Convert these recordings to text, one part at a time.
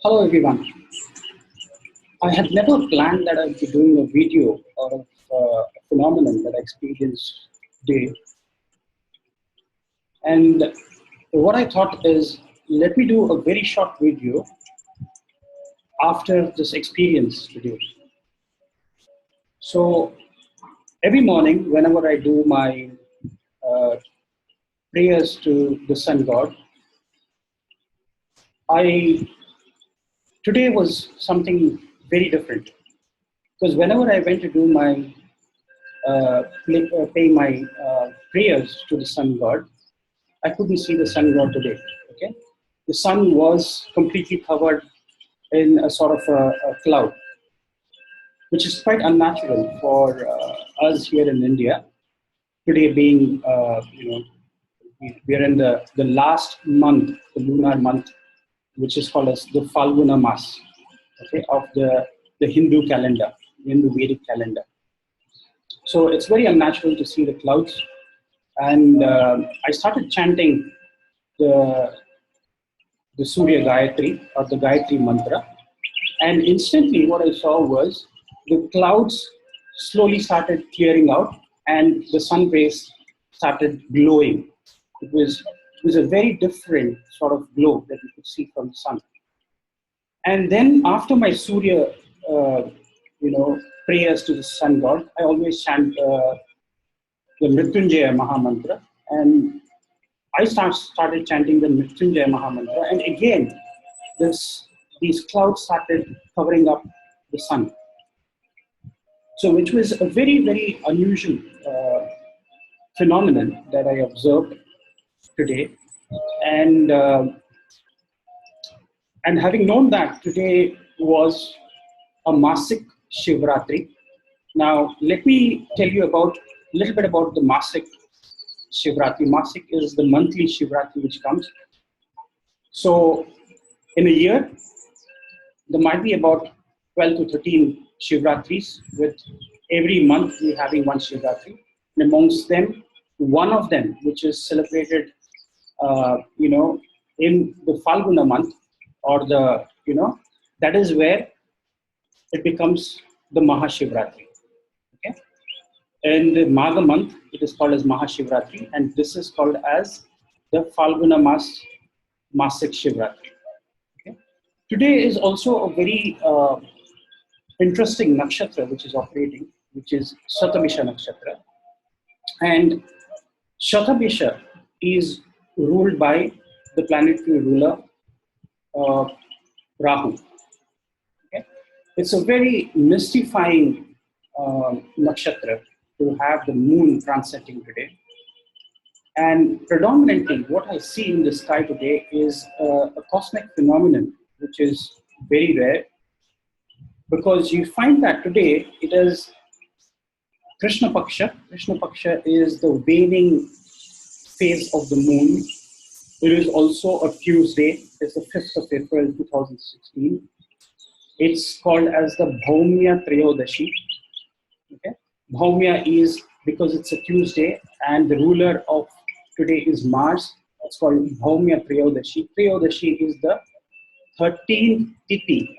Hello everyone. I had never planned that I'd be doing a video out of a phenomenon that I experienced today. And what I thought is, let me do a very short video after this experience today. So every morning, whenever I do my uh, prayers to the sun god, I today was something very different because whenever I went to do my pay my prayers to the sun god, I couldn't see the sun god today. Okay, the sun was completely covered in a sort of a cloud, which is quite unnatural for us here in India. Today being, we are in the last month, the lunar month, which is called as the Phalguna Mas, okay, of the Hindu calendar, Hindu Vedic calendar. So it's very unnatural to see the clouds. And I started chanting the, the Surya Gayatri or the Gayatri mantra. And instantly what I saw was the clouds slowly started clearing out and the sun rays started glowing. It was a very different sort of glow that you could see from the sun. And then after my Surya, prayers to the sun god, I always chant the Mrityunjaya Mahamantra. And I started chanting the Mrityunjaya Mahamantra. And again, these clouds started covering up the sun. So which was a very, very unusual phenomenon that I observed today. And, uh, and having known that today was a Masik Shivaratri. Now, let me tell you about a little bit about the Masik Shivaratri. Masik is the monthly Shivratri which comes. So, in a year, there might be about 12 to 13 Shivratris, with every month we having one Shivratri. And amongst them, one of them, which is celebrated, in the Phalguna month, or that is where it becomes the Mahashivratri. Okay, in the Magha month, it is called as Mahashivratri, and this is called as the Phalguna Masik Shivaratri. Okay? Today is also a very interesting nakshatra which is operating, which is Shatabishak Nakshatra. And Shatabishak is ruled by the planetary ruler Rahu. Okay? It's a very mystifying nakshatra to have the moon transiting today. And predominantly, what I see in the sky today is a cosmic phenomenon, which is very rare, because you find that today it is Krishna Paksha. Krishna Paksha is the waning phase of the moon. It is also a Tuesday. It's the 5th of April 2016. It's called as the Bhaumya Trayodashi. Okay? Bhaumya is because it's a Tuesday and the ruler of today is Mars. It's called Bhaumya Trayodashi. Trayodashi is the 13th tithi,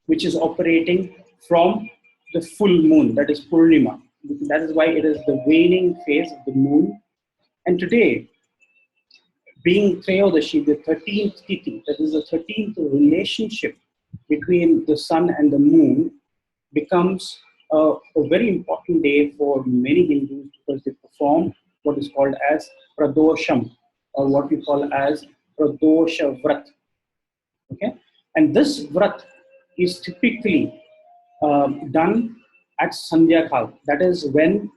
which is operating from the full moon, that is Purnima. That is why it is the waning phase of the moon. And today, being Trayodashi, the 13th tithi, that is the 13th relationship between the sun and the moon, becomes a very important day for many Hindus, because they perform what is called as Pradosham, or what we call as Pradosha Vrat. Okay? And this Vrat is typically done at Sandhya Kal. That is when,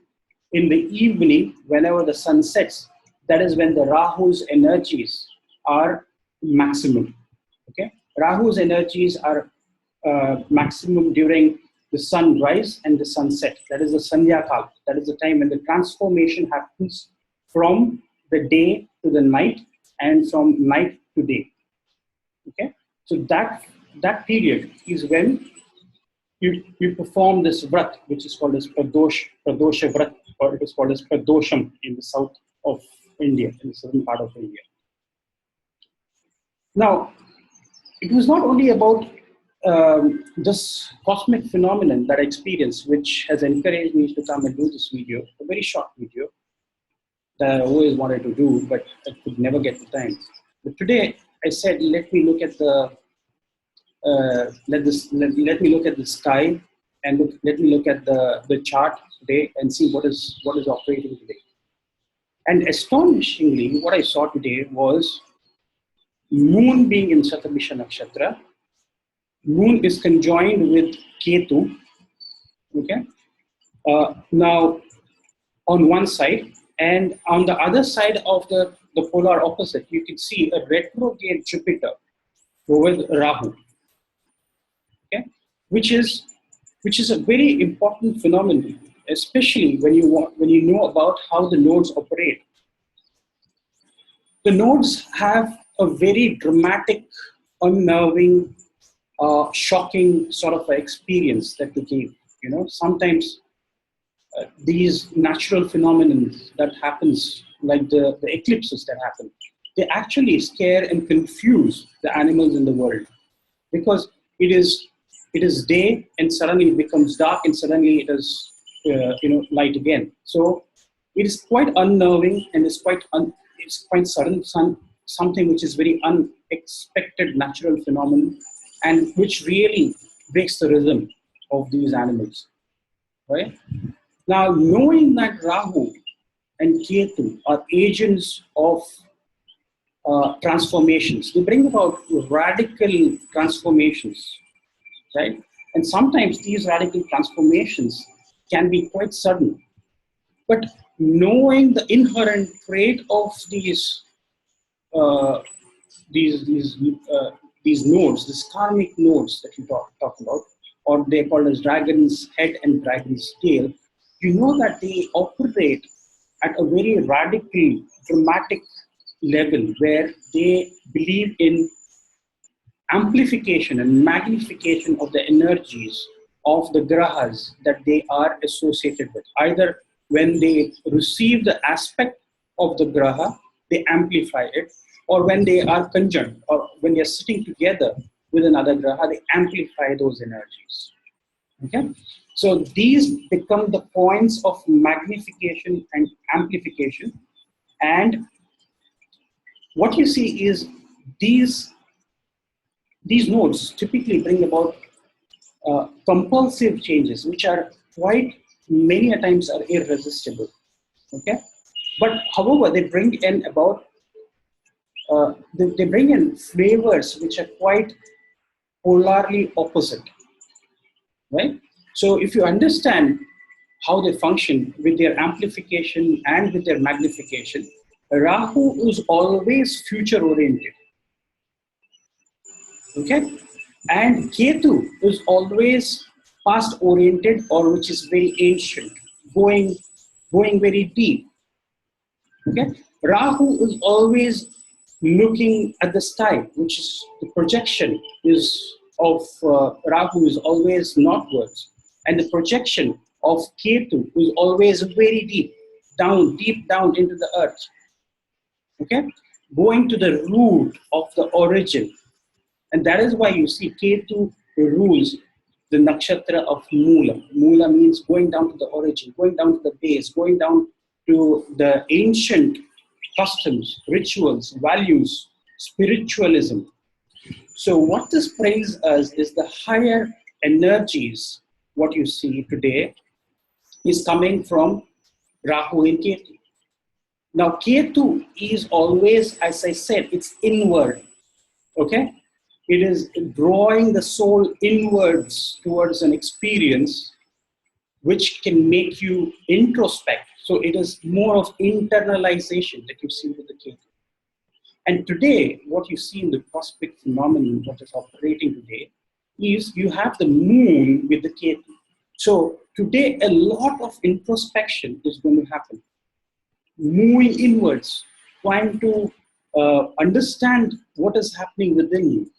in the evening, whenever the sun sets, that is when the Rahu's energies are maximum. Okay? Rahu's energies are maximum during the sunrise and the sunset. That is the Sandhya Kal. That is the time when the transformation happens from the day to the night and from night to day. Okay? So that period is when you perform this vrat, which is called as Pradosha Vrat, or it is called as Pradosham in the south of India, in the southern part of India. Now, it was not only about this cosmic phenomenon that I experienced, which has encouraged me to come and do this video, a very short video that I always wanted to do, but I could never get the time. But today I said, let me look at the let me look at the sky, and let me look at the chart today and see what is operating today. And astonishingly, what I saw today was Moon being in Shatabishak Nakshatra. Moon is conjoined with Ketu. Okay. Now, on one side, and on the other side of the polar opposite, you can see a retrograde Jupiter with Rahu. Okay, which is a very important phenomenon, especially when you know about how the nodes operate. The nodes have a very dramatic, unnerving, shocking sort of experience that they give. You know, sometimes these natural phenomena that happens, like the eclipses that happen, they actually scare and confuse the animals in the world, because it is day and suddenly it becomes dark and suddenly it is light again. So it is quite unnerving, and it's quite sudden, something which is very unexpected natural phenomenon, and which really breaks the rhythm of these animals, right? Now, knowing that Rahu and Ketu are agents of transformations, they bring about radical transformations, right? And sometimes these radical transformations can be quite sudden. But knowing the inherent trait of uh, these nodes, these karmic nodes that you talk about, or they call as dragon's head and dragon's tail, you know that they operate at a very radical, dramatic level where they believe in amplification and magnification of the energies of the grahas that they are associated with. Either when they receive the aspect of the graha, they amplify it, or when they are conjunct, or when they are sitting together with another graha, they amplify those energies. Okay? So these become the points of magnification and amplification. And what you see is these nodes typically bring about compulsive changes, which are quite many a times are irresistible. Okay, but however, they bring in about they bring in flavors which are quite polarly opposite, right? So if you understand how they function with their amplification and with their magnification, Rahu is always future oriented. Okay, and Ketu is always past oriented, or which is very ancient, going very deep. Okay, Rahu is always looking at the sky, which is the projection is of Rahu is always northwards, and the projection of Ketu is always very deep down into the earth. Okay, going to the root of the origin. And that is why you see Ketu rules the nakshatra of Mula. Mula means going down to the origin, going down to the base, going down to the ancient customs, rituals, values, spiritualism. So what this brings us is the higher energies, what you see today, is coming from Rahu and Ketu. Now Ketu is always, as I said, it's inward. Okay? It is drawing the soul inwards towards an experience which can make you introspect. So it is more of internalization that you see with the Ketu. And today, what you see in the cosmic phenomenon, what is operating today, is you have the moon with the Ketu. So today, a lot of introspection is going to happen. Moving inwards, trying to understand what is happening within you.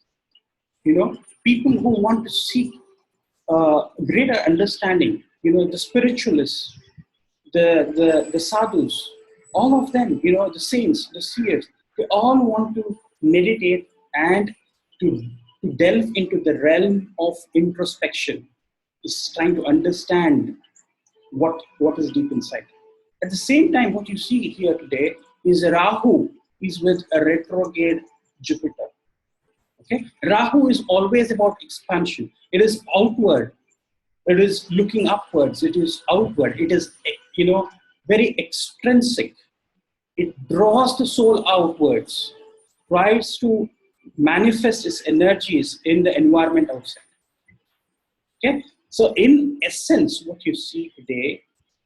You know, people who want to seek greater understanding, you know, the spiritualists, the sadhus, all of them, the saints, the seers, they all want to meditate and to to delve into the realm of introspection, is trying to understand what is deep inside. At the same time, what you see here today is Rahu is with a retrograde Jupiter. Okay, Rahu is always about expansion. It is outward. It is looking upwards. It is outward. It is, very extrinsic. It draws the soul outwards, tries to manifest its energies in the environment outside. Okay, so in essence, what you see today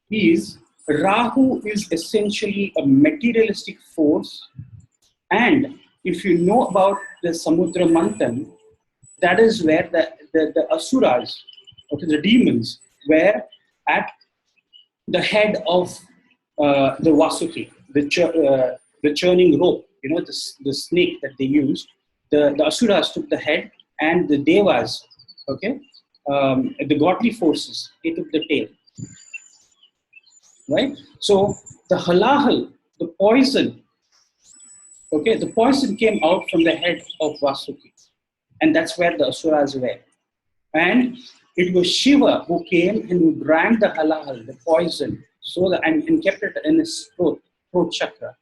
is Rahu is essentially a materialistic force, and if you know about the Samudra Manthan, that is where the asuras, okay, the demons, were at the head of the Vasuki, the churning rope, the snake that they used. The asuras took the head, and the devas, okay, the godly forces, they took the tail. Right? So the halahal, the poison, okay, the poison came out from the head of Vasuki, and that's where the asuras were. And it was Shiva who came and who drank the halahal, the poison, and kept it in his throat chakra.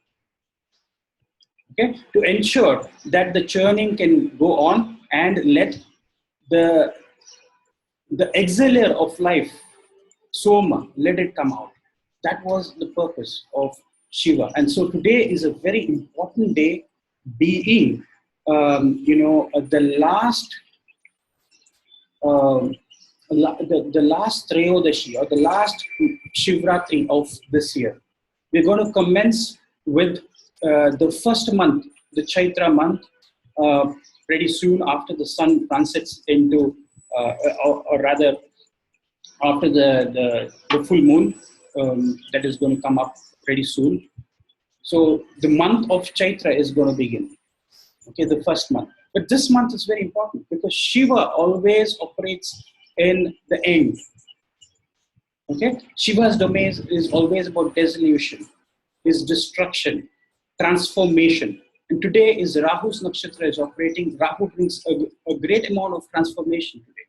Okay, to ensure that the churning can go on and let the exhaler of life, Soma, let it come out. That was the purpose of Shiva. And so today is a very important day, being, the last Trayodashi, or the last Shivratri of this year. We're going to commence with the first month, the Chaitra month, pretty soon after the sun transits into, or rather, after the full moon that is going to come up pretty soon. So the month of Chaitra is going to begin, okay, the first month. But this month is very important because Shiva always operates in the end. Okay, Shiva's domain is always about dissolution, is destruction, transformation. And today is Rahu's Nakshatra is operating. Rahu brings a great amount of transformation today.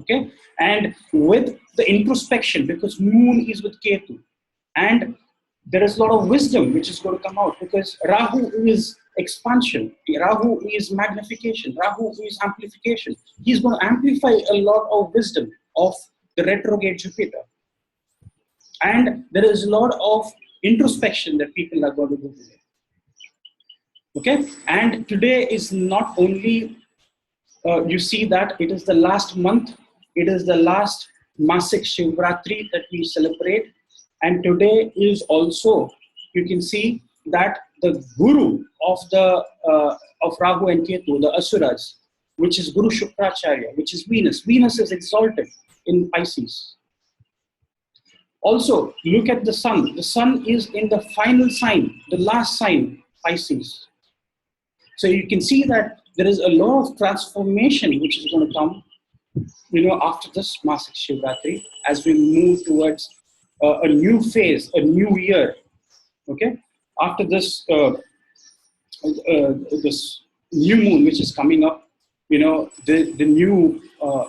Okay, and with the introspection, because moon is with Ketu, and there is a lot of wisdom which is going to come out, because Rahu is expansion, Rahu is magnification, Rahu is amplification. He's going to amplify a lot of wisdom of the retrograde Jupiter, and there is a lot of introspection that people are going to do today. Okay, and today is not only you see that it is the last month, it is the last Masik Shivaratri that we celebrate, and today is also, you can see that the guru of Rahu and Ketu, the asuras, which is Guru Shukracharya, which is Venus. Venus is exalted in Pisces. Also, look at the sun. The sun is in the final sign, the last sign, Pisces. So you can see that there is a lot of transformation which is going to come, after this Masik Shivaratri, as we move towards a new phase, a new year. Okay, after this this new moon which is coming up, the new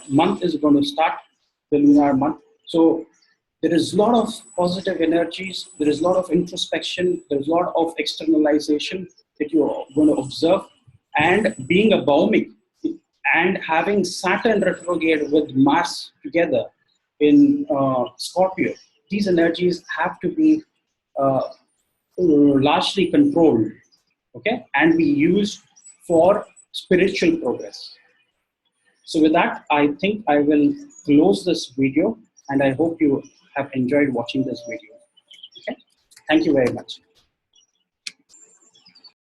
month is going to start, the lunar month. So there is a lot of positive energies, there is a lot of introspection, there is a lot of externalization that you are going to observe. And being a Bhaumya and having Saturn retrograde with Mars together in Scorpio, these energies have to be largely controlled, okay, and be used for spiritual progress. So with that, I think I will close this video, and I hope you have enjoyed watching this video. Okay, thank you very much.